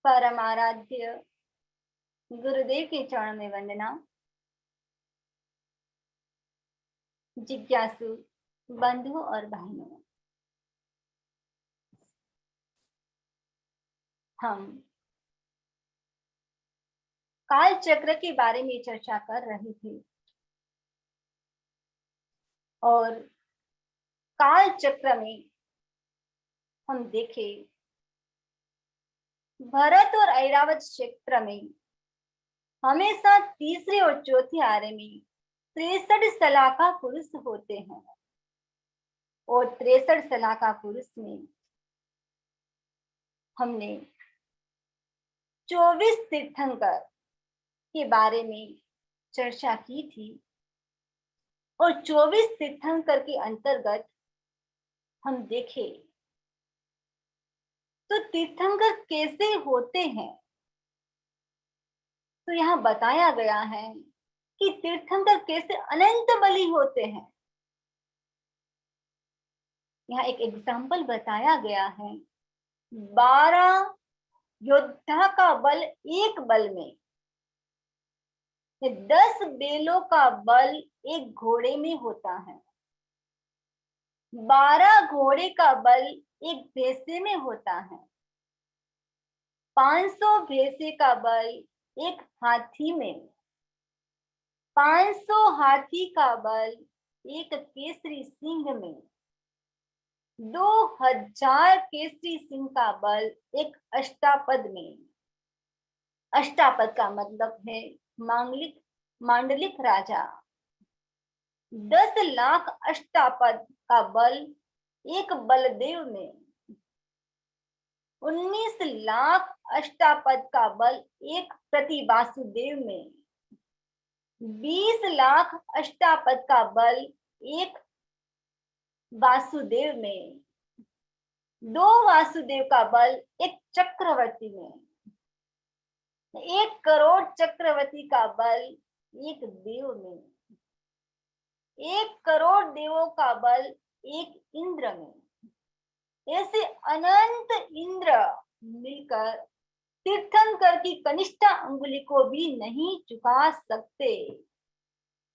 परमाराध्य गुरुदेव के चरण में वंदना। जिज्ञासु बंधु और बहनों, हम काल चक्र के बारे में चर्चा कर रहे थे और काल चक्र में हम देखे भरत और ऐरावत क्षेत्र में हमेशा तीसरे और चौथे आरे में 63 सलाका पुरुष होते हैं और 63 सलाका पुरुष में हमने 24 तीर्थंकर के बारे में चर्चा की थी और 24 तीर्थंकर के अंतर्गत हम देखे तो तीर्थंकर कैसे होते हैं। तो यहाँ बताया गया है कि तीर्थंकर कैसे अनंत बली होते हैं। यहाँ एक एग्जाम्पल बताया गया है, 12 योद्धा का बल एक बल में, 10 बेलों का बल एक घोड़े में होता है, 12 घोड़े का बल एक भैंसे में होता है, 500 भैंसे का बल एक हाथी में, 500 हाथी का बल एक केसरी सिंह में, 2000 केसरी सिंह का बल एक अष्टापद में। अष्टापद का मतलब है मांडलिक राजा। 10 लाख अष्टापद का बल एक बलदेव में, 19 लाख अष्टापद का बल एक प्रति वासुदेव में, 20 लाख अष्टापद का बल एक वासुदेव में, 2 वासुदेव का बल एक चक्रवर्ती में, 1 करोड़ चक्रवर्ती का बल एक देव में, 1 करोड़ देवों का बल एक इंद्र में। ऐसे अनंत इंद्र मिलकर तीर्थंकर की कनिष्ठ अंगुली को भी नहीं झुका सकते।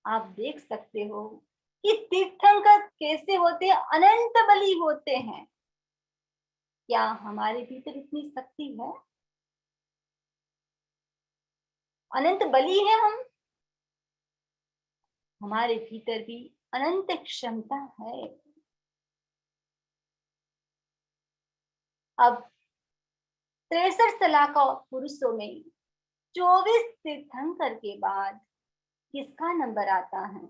आप देख सकते हो कि तीर्थंकर कैसे होते हैं, अनंत बली होते हैं। क्या हमारे भीतर इतनी शक्ति है? अनंत बली है हम, हमारे भीतर भी अनंत क्षमता है। अब 63 सलाका पुरुषों में 24 तीर्थंकर के बाद किसका नंबर आता है?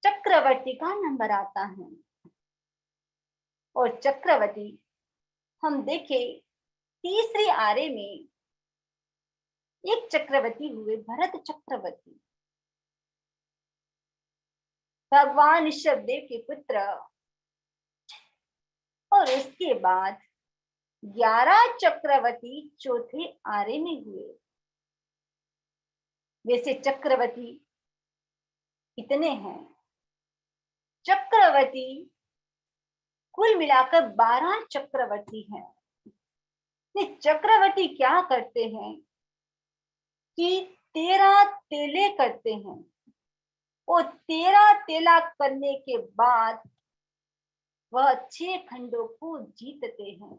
चक्रवर्ती का नंबर आता है। और चक्रवर्ती हम देखे तीसरे आरे में एक चक्रवर्ती हुए भरत चक्रवर्ती, भगवान ऋषभदेव के पुत्र। और उसके बाद 11 चक्रवर्ती चौथे आरे में हुए। वैसे चक्रवर्ती कितने हैं? चक्रवर्ती कुल मिलाकर 12 चक्रवर्ती हैं। चक्रवर्ती क्या करते हैं कि 13 तेले करते हैं और 13 तेला करने के बाद वह 6 खंडों को जीतते हैं।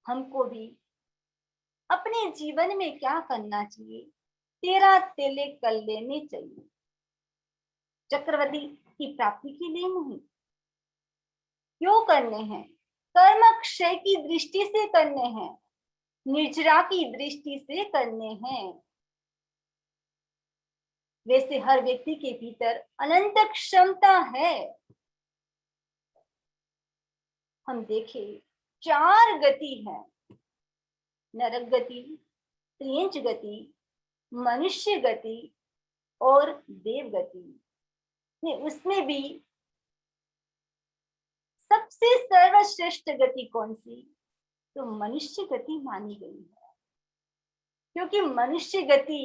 हमको भी अपने जीवन में क्या करना चाहिए? 13 तेले कर लेने चाहिए। चक्रवर्ती की प्राप्ति के लिए नहीं। क्यों करने हैं? कर्म क्षय की दृष्टि से करने हैं, निर्जरा की दृष्टि से करने हैं। वैसे हर व्यक्ति के भीतर अनंत क्षमता है। हम देखें 4 गति है, नरक गति, त्रियंच गति, मनुष्य गति और देव गति। उसमें भी सबसे सर्वश्रेष्ठ गति कौन सी? तो मनुष्य गति मानी गई है, क्योंकि मनुष्य गति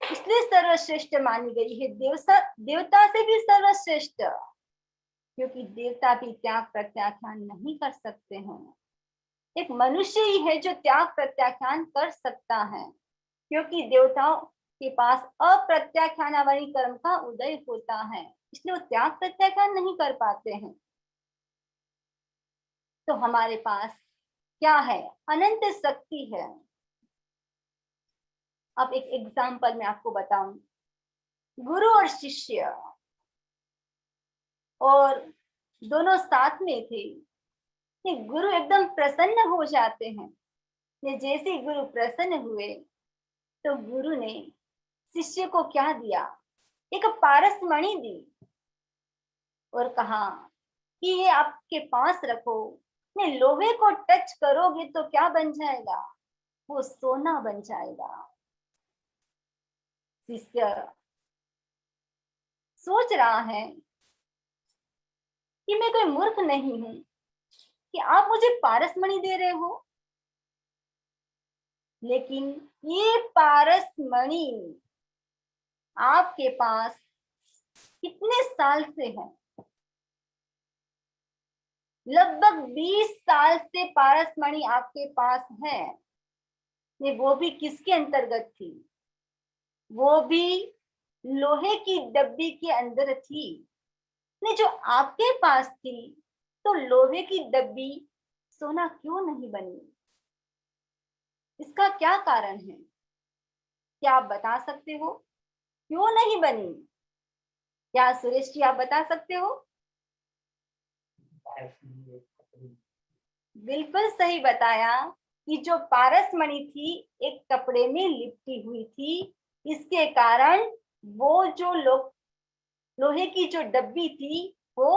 इसलिए सर्वश्रेष्ठ मानी गई है, देवता से भी सर्वश्रेष्ठ, क्योंकि देवता भी त्याग प्रत्याख्यान नहीं कर सकते हैं। एक मनुष्य ही है जो त्याग प्रत्याख्यान कर सकता है, क्योंकि देवताओं के पास अप्रत्याख्यानावरी कर्म का उदय होता है, इसलिए वो त्याग प्रत्याख्यान नहीं कर पाते हैं। तो हमारे पास क्या है? अनंत शक्ति है। अब एक एग्जाम्पल मैं आपको बताऊं। गुरु और शिष्य और दोनों साथ में थे। ये गुरु एकदम प्रसन्न हो जाते हैं। ये जैसे गुरु प्रसन्न हुए तो गुरु ने शिष्य को क्या दिया? एक पारसमणि दी और कहा कि ये आपके पास रखो, ने लोहे को टच करोगे तो क्या बन जाएगा? वो सोना बन जाएगा। शिष्य सोच रहा है कि मैं कोई मूर्ख नहीं हूं कि आप मुझे पारसमणि दे रहे हो, लेकिन ये पारसमणि आपके पास कितने साल से है? लगभग 20 साल से पारसमणि आपके पास है। ये वो भी किसके अंतर्गत थी? वो भी लोहे की डब्बी के अंदर थी। नहीं, जो आपके पास थी तो लोहे की डब्बी सोना क्यों नहीं बनी? इसका क्या कारण है? क्या आप बता सकते हो क्यों नहीं बनी? क्या सुरेश जी आप बता सकते हो? बिल्कुल सही बताया कि जो पारसमणि थी एक कपड़े में लिपटी हुई थी, इसके कारण वो जो लोहे की जो डब्बी थी वो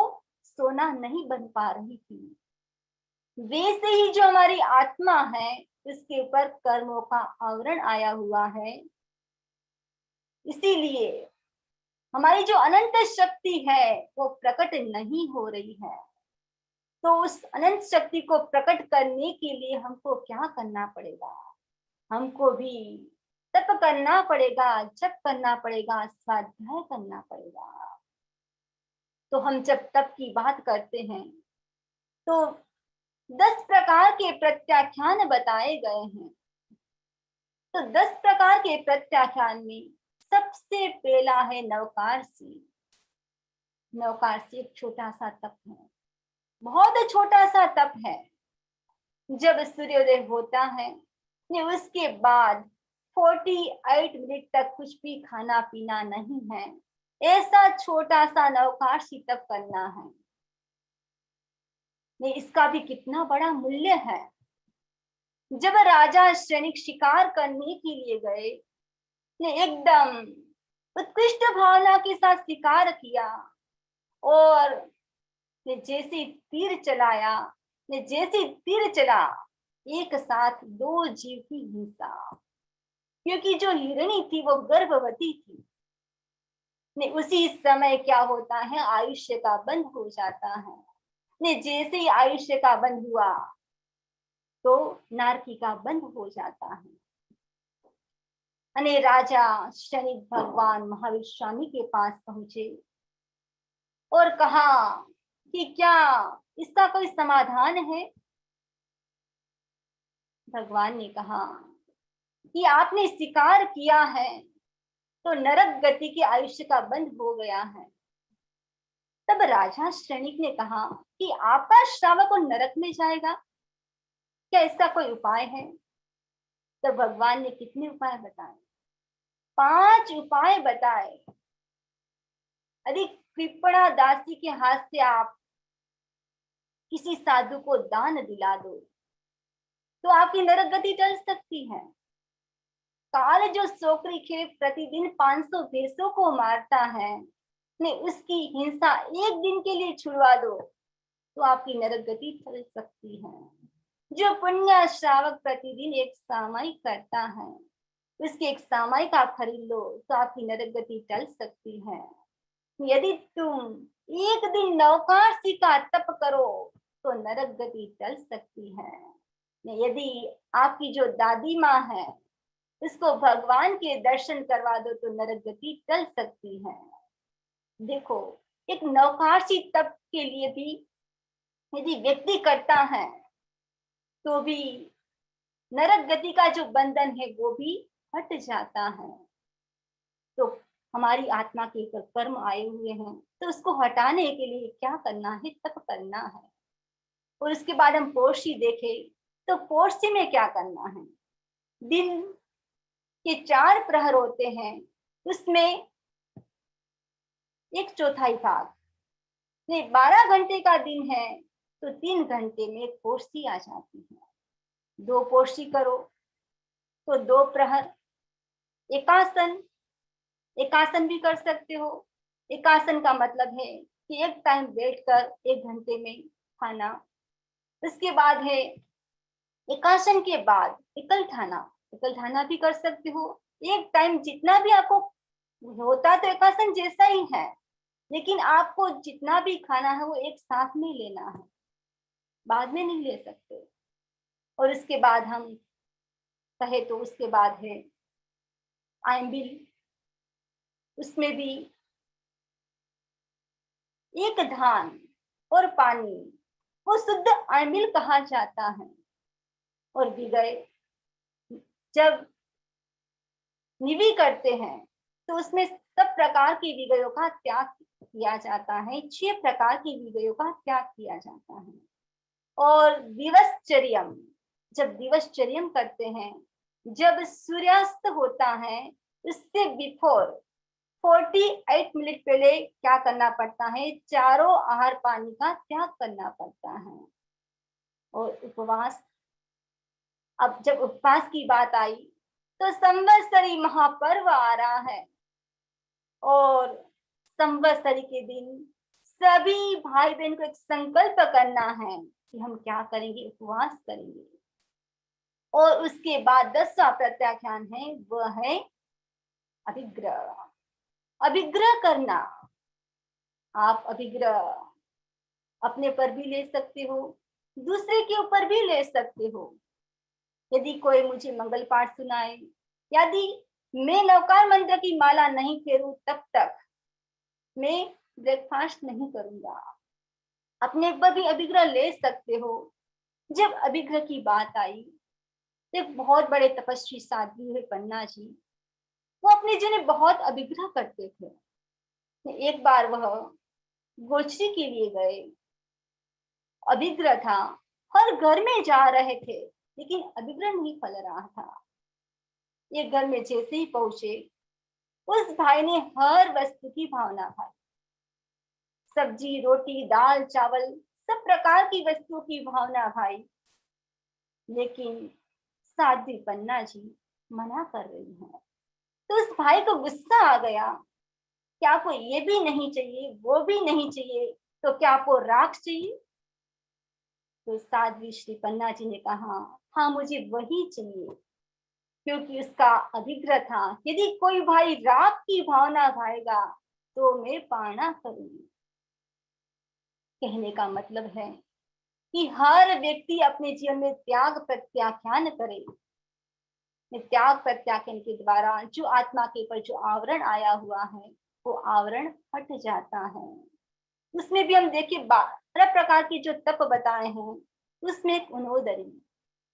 सोना नहीं बन पा रही थी। वैसे ही जो हमारी आत्मा है उसके ऊपर कर्मों का आवरण आया हुआ है, इसीलिए हमारी जो अनंत शक्ति है वो प्रकट नहीं हो रही है। तो उस अनंत शक्ति को प्रकट करने के लिए हमको क्या करना पड़ेगा? हमको भी तप करना पड़ेगा, जप करना पड़ेगा, स्वाध्याय करना पड़ेगा। तो हम जब तप की बात करते हैं तो 10 प्रकार के प्रत्याख्यान बताए गए हैं। तो 10 प्रकार के प्रत्याख्यान में सबसे पहला है नवकारसी। नवकारसी एक छोटा सा तप है, बहुत छोटा सा तप है। जब सूर्योदय होता है उसके बाद 48 मिनट तक कुछ भी खाना पीना नहीं है। ऐसा छोटा सा नवकारसी तप करना है। इसका भी कितना बड़ा मूल्य है। जब राजा श्रेणिक शिकार करने के लिए गए ने एकदम उत्कृष्ट भावना के साथ शिकार किया और ने जैसे तीर चलाया, ने जैसे तीर चला एक साथ 2 जीव की हिंसा, क्योंकि जो हिरणी थी वो गर्भवती थी। ने उसी समय क्या होता है? आयुष्य का बंध हो जाता है। ने जैसे ही आयुष्य का बंध हुआ तो नारकी का बंध हो जाता है। अने राजा शनि भगवान महावीर स्वामी के पास पहुंचे और कहा कि क्या इसका कोई समाधान है? भगवान ने कहा कि आपने शिकार किया है तो नरक गति के आयुष्य का बंध हो गया है। तब राजा श्रेणिक ने कहा कि आपका श्रावक नरक में जाएगा, क्या इसका कोई उपाय है? तो भगवान ने कितने उपाय बताए? 5 उपाय बताए। यदि कृपणा दासी के हाथ से आप किसी साधु को दान दिला दो तो आपकी नरक गति टल सकती है। काल जो सोकरी खेल प्रतिदिन 500 भैंसों को मारता है, ने उसकी हिंसा एक दिन के लिए छुड़वा दो तो आपकी नरक गति टल सकती है। जो पुण्य श्रावक प्रतिदिन एक सामायिक करता है, उसकी एक सामायिक आप खरीद लो तो आपकी नरक गति टल सकती है। यदि तुम एक दिन नवकारसी का तप करो तो नरक गति टल सकती है। यदि आपकी जो दादी माँ है इसको भगवान के दर्शन करवा दो तो नरक गति टल सकती है। देखो, एक नौकारसी तप के लिए भी यदि व्यक्ति करता है तो भी नरक गति का जो बंधन है वो भी हट जाता है। तो हमारी आत्मा के कर्म आए हुए हैं तो उसको हटाने के लिए क्या करना है, तप करना है। और उसके बाद हम पोर्शी देखें तो पोर्शी में क्या करना है, दिन के 4 प्रहर होते हैं, उसमें 1/4 भाग नहीं, 12 घंटे का दिन है तो 3 घंटे में एक पोर्शी आ जाती है। 2 पोर्शी करो तो 2 प्रहर। एकासन, एकासन भी कर सकते हो। एकासन का मतलब है कि एक टाइम बैठकर 1 घंटे में खाना। उसके बाद है एकासन के बाद एकल ठाना, एकल ठाना भी कर सकते हो। एक टाइम जितना भी आपको होता तो एकासन जैसा ही है, लेकिन आपको जितना भी खाना है वो एक साथ में लेना है, बाद में नहीं ले सकते। और उसके बाद हम कहे तो उसके बाद है आइंबिल, उसमें भी एक धान और पानी, वो शुद्ध आइंबिल कहा जाता है। और विगय, जब निवि करते हैं तो उसमें सब प्रकार की विगयों का त्याग किया जाता है, 6 प्रकार की विगयों का त्याग किया जाता है। और दिवसचर्यम, जब दिवसचर्यम करते हैं, जब सूर्यास्त होता है उससे बिफोर 48 मिनट पहले क्या करना पड़ता है, चारों आहार पानी का त्याग करना पड़ता है। और उपवास, अब जब उपवास की बात आई तो संवत्सरी महापर्व आ रहा है और संवत्सरी के दिन सभी भाई बहन को एक संकल्प करना है कि हम क्या करेंगे, उपवास करेंगे। और उसके बाद 10वां प्रत्याख्यान है, वह है अभिग्रह। अभिग्रह करना, आप अभिग्रह अपने पर भी ले सकते हो, दूसरे के ऊपर भी ले सकते हो। यदि कोई मुझे मंगल पाठ सुनाए, यदि मैं नवकार मंत्र की माला नहीं फेरूं तब तक मैं ब्रेकफास्ट नहीं करूंगा, अपने पर भी अभिग्रह ले सकते हो। जब अभिग्रह की बात आई तो एक बहुत बड़े तपस्वी साध्वी हुए पन्ना जी, वो अपने जीवन में बहुत अभिग्रह करते थे। एक बार वह गोचरी के लिए गए, अभिग्रह था, हर घर में जा रहे थे लेकिन अभिग्रह नहीं फल रहा था। एक घर में जैसे ही पहुंचे, उस भाई ने हर वस्तु की भावना खाई, सब्जी रोटी दाल चावल सब प्रकार की वस्तुओं की भावना खाई, लेकिन साध्वी पन्ना जी मना कर रही है। तो उस भाई को गुस्सा आ गया, क्या आपको ये भी नहीं चाहिए, वो भी नहीं चाहिए, तो क्या आपको राख चाहिए? तो साध्वी श्री पन्ना जी ने कहा, हाँ मुझे वही चाहिए, क्योंकि उसका अभिग्रह था, यदि कोई भाई राख की भावना खाएगा तो मैं पारणा करूंगी। कहने का मतलब है कि हर व्यक्ति अपने जीवन में त्याग प्रत्याख्यान करे। त्याग प्रत्याख्यान के द्वारा जो आत्मा के ऊपर जो आवरण आया हुआ है वो आवरण हट जाता है। उसमें भी हम देखिए 12 प्रकार के जो तप बताए हैं, उसमें एक उन्नोदरी,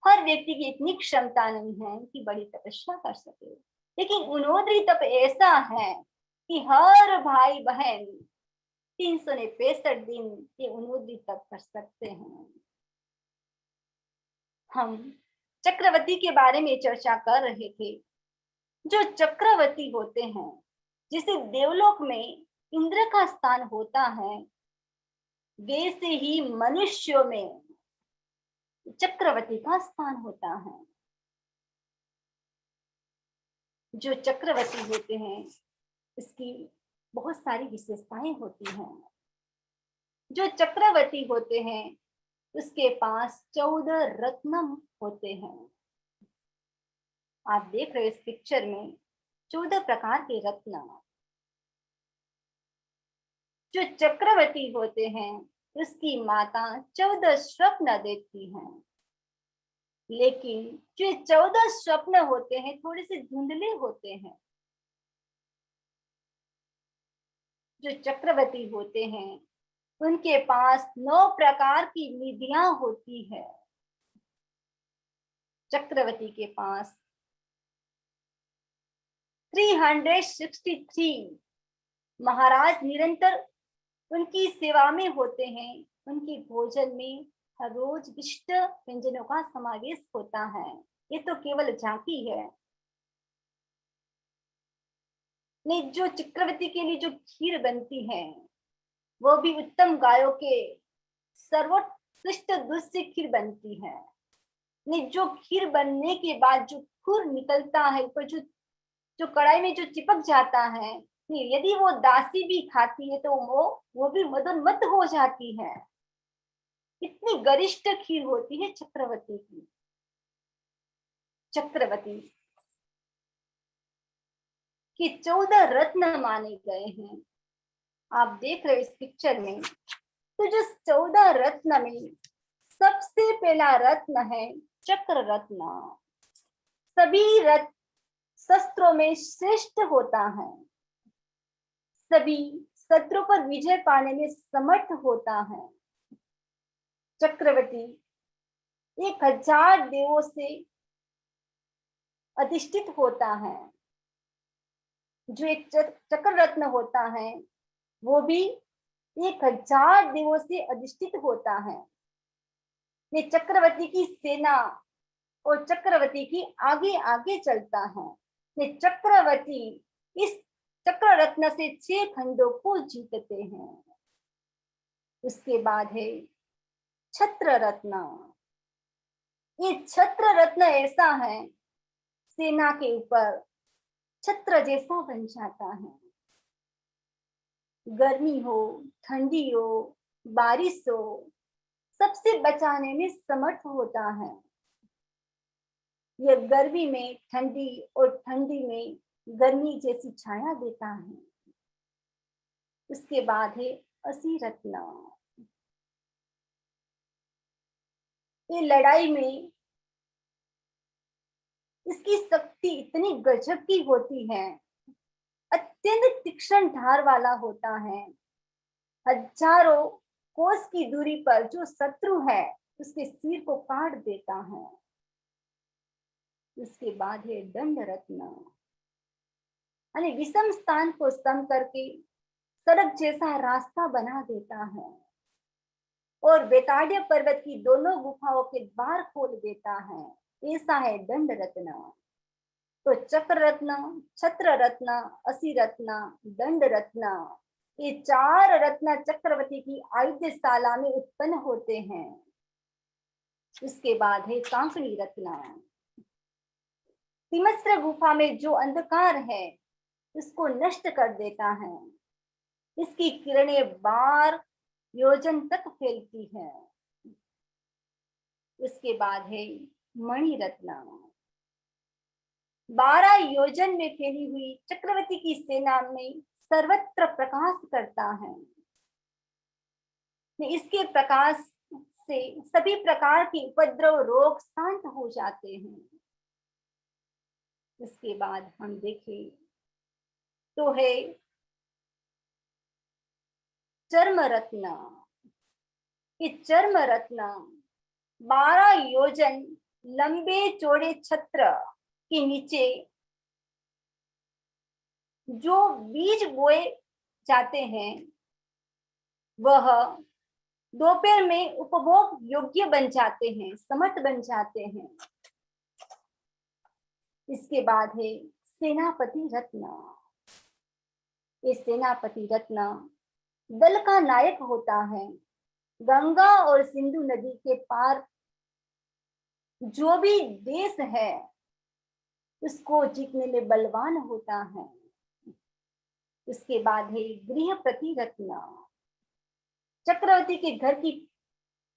हर व्यक्ति की इतनी क्षमता नहीं है कि बड़ी तपस्या कर सके, लेकिन उन्नोदरी तप ऐसा है कि हर भाई बहन 365 दिन ये उन्नोदरी तप कर सकते हैं। हम चक्रवर्ती के बारे में चर्चा कर रहे थे। जो चक्रवर्ती होते हैं, जिसे देवलोक में इंद्र का स्थान होता है, वैसे ही मनुष्यों में चक्रवर्ती का स्थान होता है। जो चक्रवर्ती होते हैं इसकी बहुत सारी विशेषताएं होती हैं। जो चक्रवर्ती होते हैं उसके पास 14 रत्न होते हैं। आप देख रहे हो इस पिक्चर में 14 प्रकार के रत्न। जो चक्रवर्ती होते हैं उसकी माता 14 स्वप्न देती हैं, लेकिन जो 14 स्वप्न होते हैं थोड़े से धुंधले होते हैं। जो चक्रवर्ती होते हैं उनके पास 9 प्रकार की निधियां होती है। चक्रवर्ती के पास 363 महाराज निरंतर उनकी सेवा में होते हैं। उनके भोजन में हर रोज विशिष्ट व्यंजनों का समावेश होता है। ये तो केवल झांकी है। नहीं, जो चक्रवर्ती के लिए जो खीर बनती है वो भी उत्तम गायों के सर्वोत्कृष्ट दूध से खीर बनती है। नहीं, जो खीर बनने के बाद जो खुर निकलता है ऊपर, जो कढ़ाई में जो चिपक जाता है, यदि वो दासी भी खाती है तो वो भी मदोन्मत्त हो जाती है। इतनी गरिष्ठ खीर होती है चक्रवर्ती की। चक्रवर्ती के 14 रत्न माने गए हैं। आप देख रहे हो इस पिक्चर में, तो जो 14 रत्न में सबसे पहला रत्न है चक्र रत्न। सभी रत्न शस्त्रों में श्रेष्ठ होता है, सभी शत्रु पर विजय पाने में समर्थ होता है। चक्रवर्ती 1000 देवों से अधिष्ठित होता है। जो एक चक्र रत्न होता है वो भी 1000 देवों से अधिष्ठित होता है। ये चक्रवर्ती की सेना और चक्रवर्ती की आगे आगे चलता है। ये चक्रवर्ती इस चक्र रत्न से 6 खंडों को जीतते हैं। उसके बाद है छत्र रत्न। ये छत्र रत्न ऐसा है, सेना के ऊपर छत्र जैसा बन जाता है। गर्मी हो, ठंडी हो, बारिश हो, सबसे बचाने में समर्थ होता है। यह गर्मी में ठंडी और ठंडी में गर्मी जैसी छाया देता है। उसके बाद है असी रत्न। ये लड़ाई में इसकी शक्ति इतनी गजब की होती है, अत्यंत तीक्ष्ण धार वाला होता है। हजारों कोस की दूरी पर जो शत्रु है उसके सिर को काट देता है। उसके बाद है दंड रत्न। यानी विषम स्थान को सम करके सड़क जैसा रास्ता बना देता है और बेताड़िया पर्वत की दोनों गुफाओं के द्वार खोल देता है। ऐसा है दंड रत्न। तो चक्र रत्न, छत्र रत्न, असी रत्न, दंड रत्न, ये 4 रत्न चक्रवर्ती की आयुधशाला में उत्पन्न होते हैं। उसके बाद है कांकड़ी रत्न। तिमस्र गुफा में जो अंधकार है उसको नष्ट कर देता है। इसकी किरणें 12 योजन तक फैलती है। उसके बाद है मणि रत्न। 12 योजन में फैली हुई चक्रवर्ती की सेना में सर्वत्र प्रकाश करता है। इसके प्रकाश से सभी प्रकार के उपद्रव रोग शांत हो जाते हैं। इसके बाद हम देखें तो है चर्म रत्न। ये चर्म रत्न 12 योजन लंबे चौड़े छत्र के नीचे जो बीज बोए जाते हैं वह दोपहर में उपभोग योग्य बन जाते हैं, समर्थ बन जाते हैं। इसके बाद है सेनापति रत्न। ये सेनापति रत्न दल का नायक होता है। गंगा और सिंधु नदी के पार जो भी देश है उसको जीतने में बलवान होता है। उसके बाद है गृहपति रत्न। चक्रवर्ती के घर की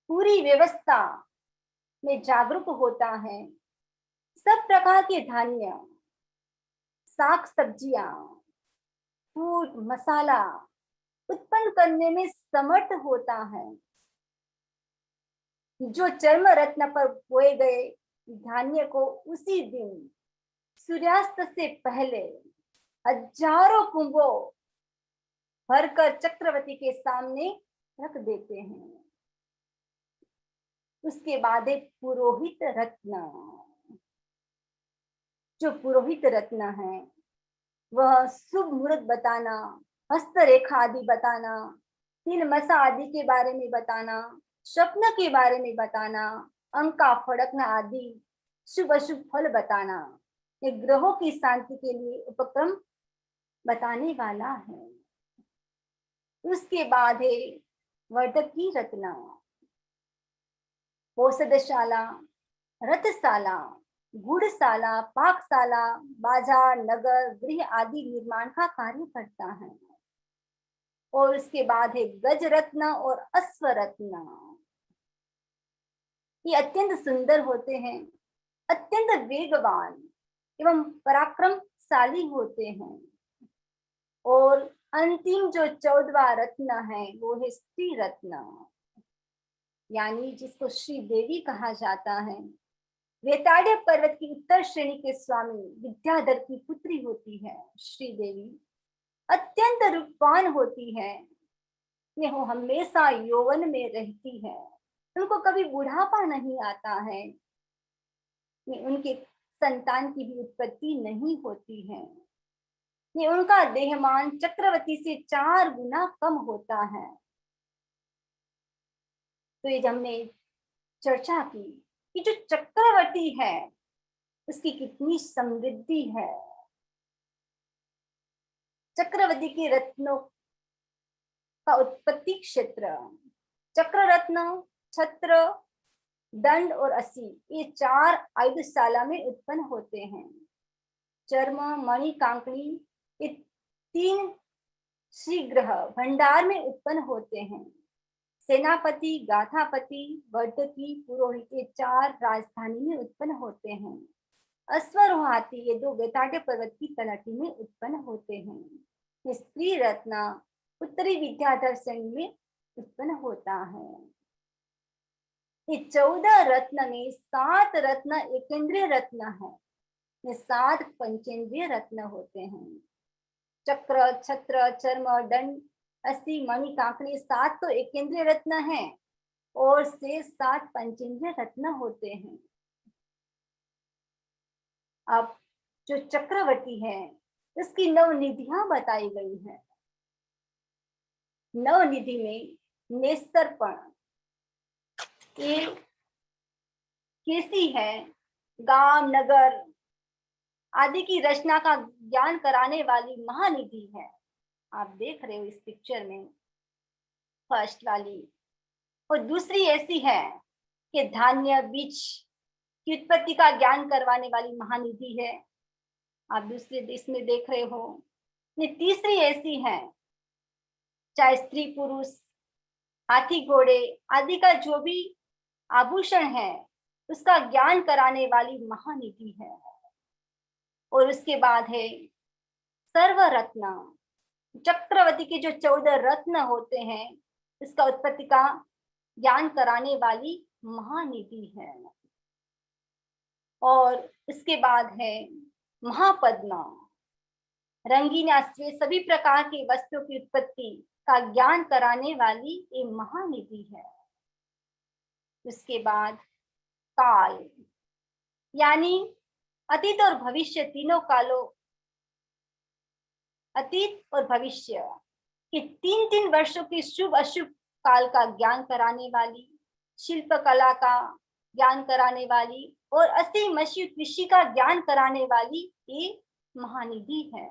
पूरी व्यवस्था में जागरूक होता है। सब प्रकार के धान्य, साग सब्जियां, फूड, मसाला उत्पन्न करने में समर्थ होता है। जो चर्म रत्न पर बोए गए धान्य को उसी दिन सूर्यास्त से पहले हजारों कुंभों भरकर चक्रवर्ती के सामने रख देते हैं। उसके बाद है पुरोहित रत्न। जो पुरोहित रत्न है वह शुभ मुहूर्त बताना, हस्तरेखा आदि बताना, तिल मसा आदि के बारे में बताना, स्वप्न के बारे में बताना, अंक का फड़कना आदि शुभ अशुभ फल बताना, ये ग्रहों की शांति के लिए उपक्रम बताने वाला है। उसके बाद है वर्धकी रत्न। औषधशाला, रथशाला, गुड़शाला, पाकशाला, बाजार, नगर, गृह आदि निर्माण का कार्य करता है। और उसके बाद है गज रत्न और अश्व रत्न। ये अत्यंत सुंदर होते हैं, अत्यंत वेगवान एवं पराक्रमशाली होते हैं। और अंतिम जो 14वां रत्न है वो है स्त्री रत्न, यानी जिसको श्री देवी कहा जाता है। वेताड़िया पर्वत की उत्तर श्रेणी के स्वामी विद्याधर की पुत्री होती है श्री देवी। अत्यंत रूपवान होती है, वो हमेशा यौवन में रहती है, उनको कभी बुढ़ापा नहीं आता है, उनके संतान की भी उत्पत्ति नहीं होती है। उनका देहमान चक्रवर्ती से 4 गुना कम होता है। तो ये हमने चर्चा की कि जो चक्रवर्ती है उसकी कितनी समृद्धि है। चक्रवर्ती के रत्नों का उत्पत्ति क्षेत्र, चक्र रत्न, छत्र, दंड और असी, ये 4 आयुधशाला में उत्पन्न होते हैं। चर्म, मणि, कांकड़ी, ये 3 शीघ्र भंडार में उत्पन्न होते हैं। सेनापति, गाथापति, वर्धकी, पुरोहित, ये 4 राजधानी में उत्पन्न होते हैं। अश्वरोहाती, ये 2 वेताड़िया पर्वत की तलहटी में उत्पन्न होते हैं। स्त्री रत्न उत्तरी विद्याधर श्रेणी में उत्पन्न होता है। ये 14 रत्न में 7 रत्न एकेंद्रीय रत्न है, ये 7 पंचेंद्रीय रत्न होते हैं। चक्र, छत्र, चर्म, दंड, असी, मणि, कांकड़ी, 7 तो एकेंद्रीय रत्न है और से 7 पंचेंद्रीय रत्न होते हैं। अब जो चक्रवर्ती है इसकी 9 निधियां बताई गई है। 9 निधि में नेस्तरपण, ये कैसी है, गांव, नगर आदि की रचना का ज्ञान कराने वाली महानिधि है। आप देख रहे हो इस पिक्चर में फर्स्ट वाली। और दूसरी ऐसी है कि धान्य, बीज की उत्पत्ति का ज्ञान करवाने वाली महानिधि है, आप दूसरे देश में देख रहे हो। तीसरी ऐसी है, चाहे स्त्री पुरुष, हाथी घोड़े आदि का जो भी आभूषण है उसका ज्ञान कराने वाली महानिधि है। और उसके बाद है सर्वरत्न। चक्रवर्ती के जो 14 रत्न होते हैं उसका उत्पत्ति का ज्ञान कराने वाली महानिधि है। और उसके बाद है महापद्मा, रंगीन सभी प्रकार के वस्तुओं की उत्पत्ति का ज्ञान कराने वाली ये महानिधि है। उसके बाद काल, यानी अतीत और भविष्य तीनों कालों, अतीत और भविष्य के 3-3 वर्षों के शुभ अशुभ काल का ज्ञान कराने वाली, शिल्प कला का ज्ञान कराने वाली और असी मशी कृषि का ज्ञान कराने वाली ये महानिधि है।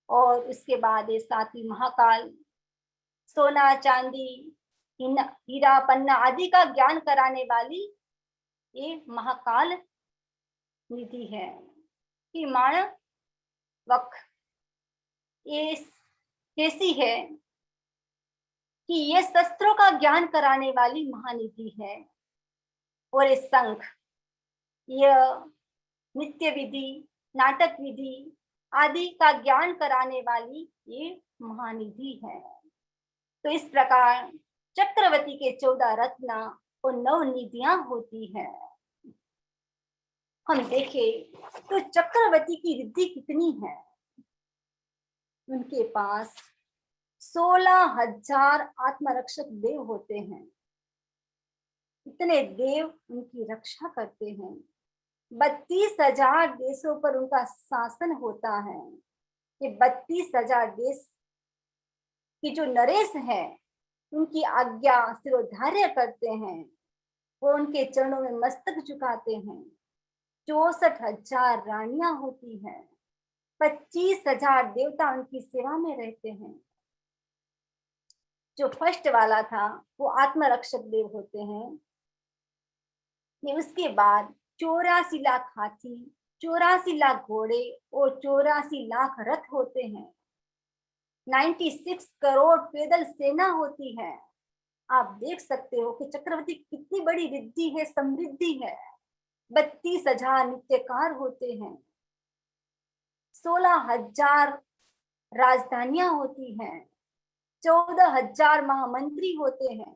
और उसके बाद ये 7वीं महाकाल, सोना, चांदी, हीरा, पन्ना आदि का ज्ञान कराने वाली ये महाकाल निधि है। कि माणवक, ये कैसी है कि ये शस्त्रों का ज्ञान कराने वाली महानिधि है। और ये शंख, यह नित्य विधि, नाटक विधि आदि का ज्ञान कराने वाली ये महानिधि है। तो इस प्रकार चक्रवर्ती के 14 रत्न और 9 निधियां होती है। हम देखें तो चक्रवर्ती की रिद्धि कितनी है। उनके पास 16,000 आत्मरक्षक देव होते हैं। इतने देव उनकी रक्षा करते हैं। 32,000 देशों पर उनका शासन होता है। ये 32,000 देश की जो नरेश है, उनकी आज्ञा शिरोधार्य करते हैं। वो उनके चरणों में मस्तक झुकाते हैं। 64,000 रानियां होती हैं। 25,000 देवता उनकी सेवा में रहते हैं। जो फर्स्ट वाला था वो आत्मरक्षक देव होते हैं। ये उसके बाद 84 लाख हाथी, 84 लाख घोड़े और 84 लाख रथ होते हैं। 96 करोड़ पैदल सेना होती है। आप देख सकते हो कि चक्रवर्ती कितनी बड़ी रिद्धि है, समृद्धि है। 32,000 नित्यकार होते हैं। 16,000 राजधानियां होती हैं। 14,000 महामंत्री होते हैं।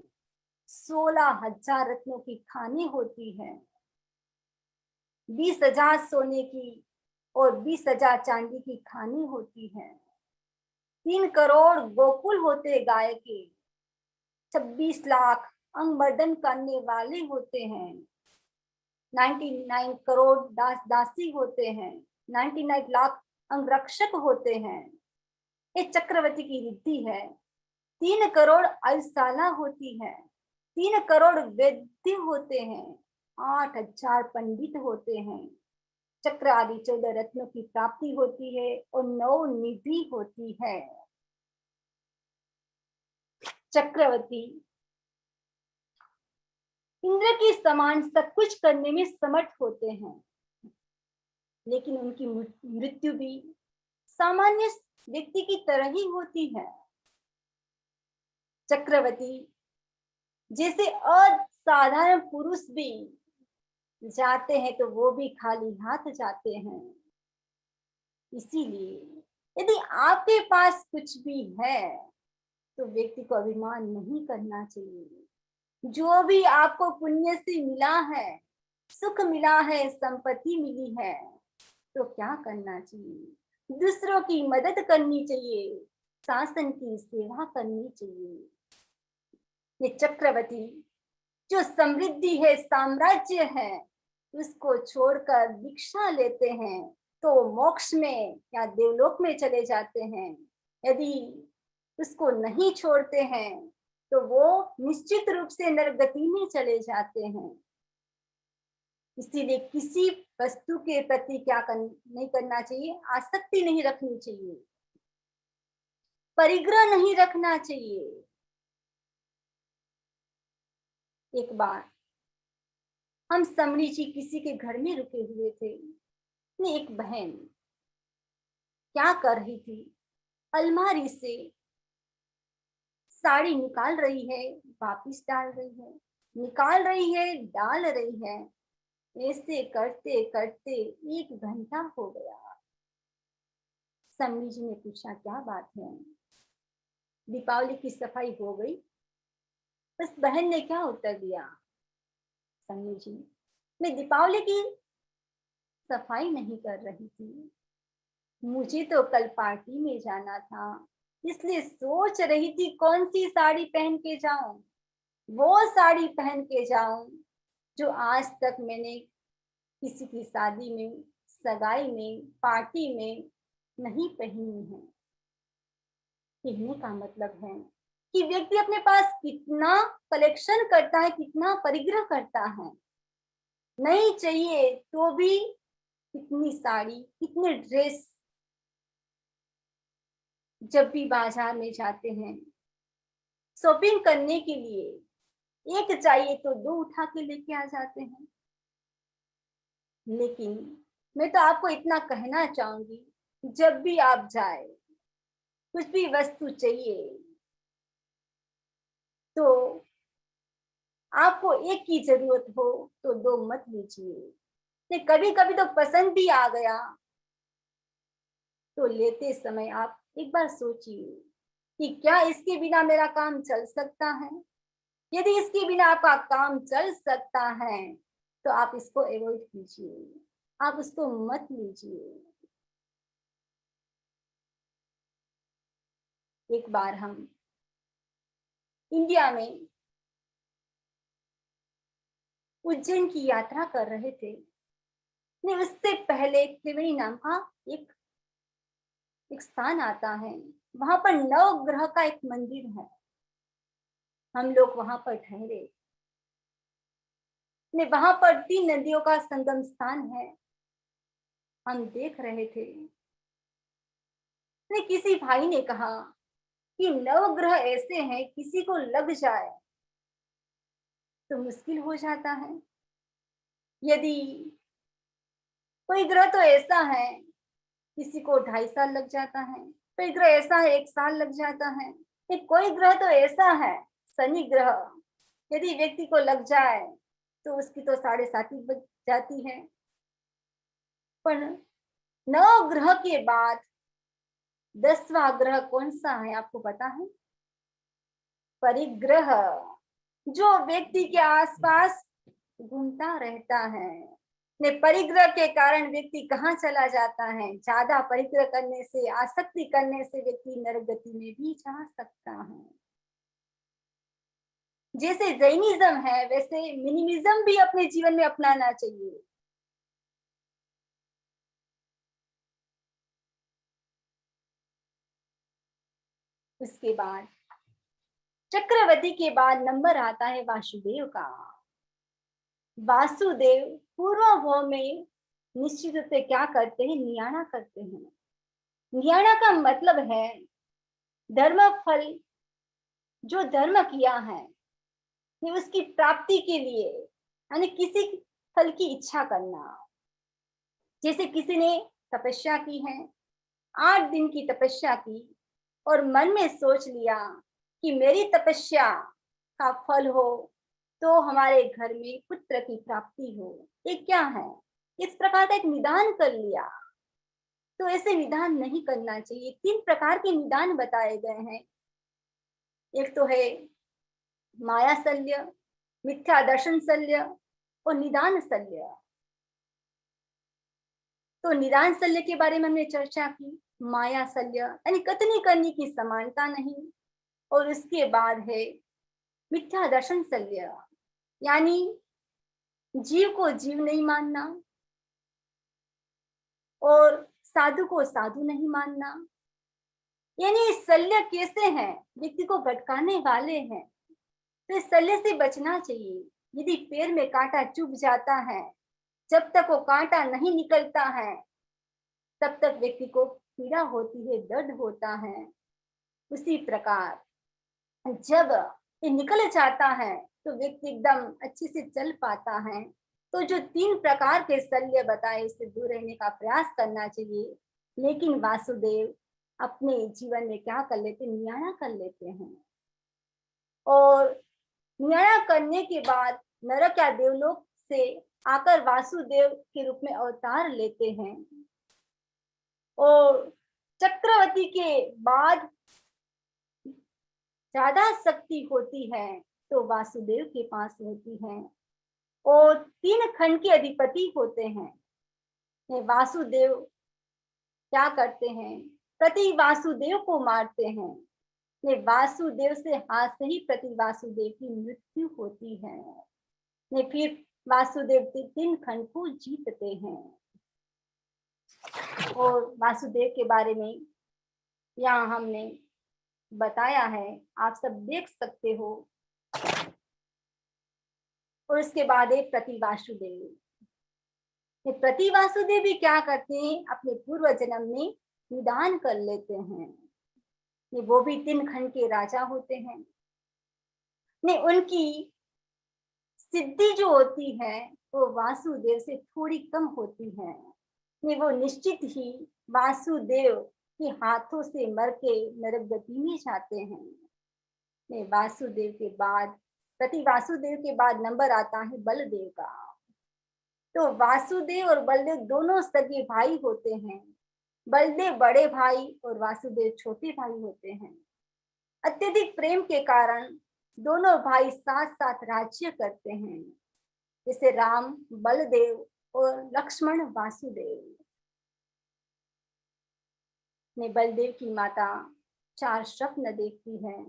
16,000 रत्नों की खाने होती हैं। 20,000 सोने की और 20,000 चांदी की खानी होती है। 3 करोड़ गोकुल होते गाय के। 26 लाख अंगमर्दन करने वाले होते हैं। 99 करोड़ दास दासी होते हैं। 99 लाख अंगरक्षक होते हैं। ये चक्रवर्ती की रिद्धि है। 3 करोड़ आयुशाला होती है। 3 करोड़ वैद्य होते हैं। 8,000 पंडित होते हैं। चक्र आदि 14 रत्नों की प्राप्ति होती है और 9 निधि होती है। चक्रवर्ती इंद्र के समान सब कुछ करने में समर्थ होते हैं, लेकिन उनकी मृत्यु भी सामान्य व्यक्ति की तरह ही होती है। चक्रवर्ती जैसे असाधारण पुरुष भी जाते हैं तो वो भी खाली हाथ जाते हैं। इसीलिए यदि आपके पास कुछ भी है तो व्यक्ति को अभिमान नहीं करना चाहिए। जो भी आपको पुण्य से मिला है, सुख मिला है, संपत्ति मिली है, तो क्या करना चाहिए? दूसरों की मदद करनी चाहिए, शासन की सेवा करनी चाहिए। ये चक्रवर्ती जो समृद्धि है, साम्राज्य है, उसको छोड़कर दीक्षा लेते हैं तो मोक्ष में या देवलोक में चले जाते हैं। यदि उसको नहीं छोड़ते हैं तो वो निश्चित रूप से नरगति में चले जाते हैं। इसीलिए किसी वस्तु के प्रति नहीं करना चाहिए, आसक्ति नहीं रखनी चाहिए, परिग्रह नहीं रखना चाहिए। एक बार हम समरी जी किसी के घर में रुके हुए थे। एक बहन क्या कर रही थी, अलमारी से साड़ी निकाल रही है, वापिस डाल रही है, निकाल रही है, डाल रही है। ऐसे करते करते 1 घंटा हो गया। समरी जी ने पूछा क्या बात है, दीपावली की सफाई हो गई? उस बहन ने क्या उत्तर दिया, समरी जी मैं दीपावली की सफाई नहीं कर रही थी, मुझे तो कल पार्टी में जाना था, इसलिए सोच रही थी कौन सी साड़ी पहन के जाऊं। वो साड़ी पहन के जाऊं जो आज तक मैंने किसी की शादी में, सगाई में, पार्टी में नहीं पहनी है। कहने का मतलब है कि व्यक्ति अपने पास कितना कलेक्शन करता है, कितना परिग्रह करता है। नहीं चाहिए तो भी कितनी साड़ी, कितने ड्रेस। जब भी बाजार में जाते हैं शॉपिंग करने के लिए, एक चाहिए तो 2 उठा के लेके आ जाते हैं। लेकिन मैं तो आपको इतना कहना चाहूंगी, जब भी आप जाए, कुछ भी वस्तु चाहिए तो आपको एक की जरूरत हो तो 2 मत लीजिए। कभी कभी तो पसंद भी आ गया तो लेते समय आप एक बार सोचिए कि क्या इसके बिना मेरा काम चल सकता है। यदि इसके बिना आपका काम चल सकता है तो आप इसको अवॉइड कीजिए, आप उसको मत लीजिए। एक बार हम इंडिया में उज्जैन की यात्रा कर रहे थे। नहीं, उससे पहले त्रिवेणी नाम का एक एक स्थान आता है। वहां पर नवग्रह का एक मंदिर है। हम लोग वहां पर ठहरे। ने वहां पर 3 नदियों का संगम स्थान है। हम देख रहे थे। ने किसी भाई ने कहा कि नवग्रह ऐसे हैं, किसी को लग जाए तो मुश्किल हो जाता है। यदि कोई ग्रह तो ऐसा है, किसी को 2.5 साल लग जाता है। कोई ग्रह ऐसा है 1 साल लग जाता है। कोई ग्रह तो ऐसा है, शनि ग्रह, यदि व्यक्ति को लग जाए तो उसकी तो 7.5 बज जाती है। पर 9 ग्रह के बाद 10वां ग्रह कौन सा है आपको पता है? परिग्रह, जो व्यक्ति के आसपास घूमता रहता है। ने परिग्रह के कारण व्यक्ति कहाँ चला जाता है? ज्यादा परिग्रह करने से, आसक्ति करने से व्यक्ति नरक गति में भी जा सकता है। जैसे जैनिज्म है, वैसे मिनिमिज्म भी अपने जीवन में अपनाना चाहिए। उसके बाद चक्रवर्ती के बाद नंबर आता है वासुदेव का। वासुदेव पूर्व भव में निश्चित रूप से क्या करते हैं? नियाणा करते हैं। नियाणा का मतलब है धर्म फल। जो धर्म किया है उसकी प्राप्ति के लिए, यानी किसी फल की इच्छा करना। जैसे किसी ने तपस्या की है, 8 दिन की तपस्या की और मन में सोच लिया कि मेरी तपस्या का फल हो तो हमारे घर में पुत्र की प्राप्ति हो। ये क्या है? इस प्रकार का एक निदान कर लिया। तो ऐसे निदान नहीं करना चाहिए। 3 प्रकार के निदान बताए गए हैं। एक तो है माया शल्य, मिथ्या दर्शन शल्य और निदान शल्य। तो निदान शल्य के बारे में हमने चर्चा की। माया शल्य यानी कथनी करने की समानता नहीं। और उसके बाद है मिथ्या दर्शन शल्य, यानी जीव को जीव नहीं मानना और साधु को साधु नहीं मानना। यानी शल्य कैसे हैं? व्यक्ति को भटकाने वाले हैं। तो इस शल्य से बचना चाहिए। यदि पैर में कांटा चुभ जाता है, जब तक वो कांटा नहीं निकलता है तब तक व्यक्ति को पीड़ा होती है, दर्द होता है। उसी प्रकार जब ये निकल जाता है तो व्यक्ति एकदम अच्छे से चल पाता है। तो जो 3 प्रकार के शल्य बताए, इससे दूर रहने का प्रयास करना चाहिए। लेकिन वासुदेव अपने जीवन में क्या कर लेते? न्याय कर लेते हैं। और न्याय करने के बाद नरक या देवलोक से आकर वासुदेव के रूप में अवतार लेते हैं। और चक्रवर्ती के बाद ज्यादा शक्ति होती है तो वासुदेव के पास होती है। और 3 खंड के अधिपति होते हैं। वासुदेव क्या करते हैं? प्रति वासुदेव को मारते हैं। वासुदेव से हाथ से ही प्रति वासुदेव की मृत्यु होती है। फिर वासुदेव 3 खंड को जीतते हैं। और वासुदेव के बारे में यहाँ हमने बताया है, आप सब देख सकते हो। और उसके बाद है प्रति वासुदेव। प्रति वासुदेव भी क्या करते हैं? अपने पूर्व जन्म में निदान कर लेते हैं। वो भी 3 खंड के राजा होते हैं। उनकी सिद्धि जो होती है वो वासुदेव से थोड़ी कम होती है। वो निश्चित ही वासुदेव के हाथों से मर के नरक गति में जाते हैं। वासुदेव के बाद, प्रति वासुदेव के बाद नंबर आता है बलदेव का। तो वासुदेव और बलदेव दोनों सगे भाई होते हैं। बलदेव बड़े भाई और वासुदेव छोटे भाई होते हैं। अत्यधिक प्रेम के कारण दोनों भाई साथ साथ राज्य करते हैं, जैसे राम बलदेव और लक्ष्मण वासुदेव। बलदेव की माता 4 स्वप्न देखती हैं।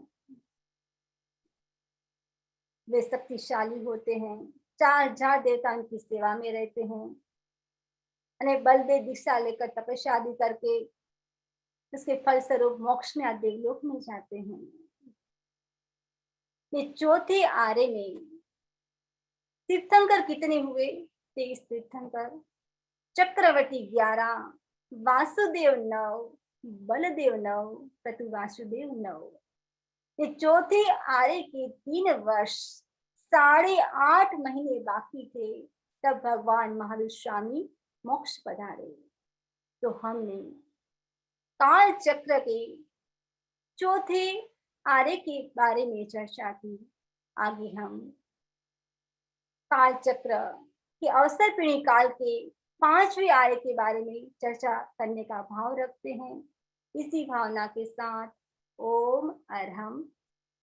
वे शक्तिशाली होते हैं। 4000 देवता उनकी सेवा में रहते हैं। अने बलदेव दीक्षा लेकर तपस्या आदि करके उसके फलस्वरूप मोक्ष में या देवलोक में जाते हैं। ये चौथे आरे में तीर्थंकर कितने हुए? 23 तीर्थंकर। चक्रवर्ती 11, वासुदेव 9, बलदेव 9, प्रतु वासुदेव 9। ये चौथे आर्य के 3 वर्ष 8.5 महीने बाकी थे, तब भगवान महावीर स्वामी मोक्ष पधारे। तो हमने काल चक्र के चौथे आर्य के बारे में चर्चा की। आगे हम काल चक्र के अवसर पीढ़ी काल के 5वें आर्य के बारे में चर्चा करने का भाव रखते हैं। इसी भावना के साथ ओम अरहम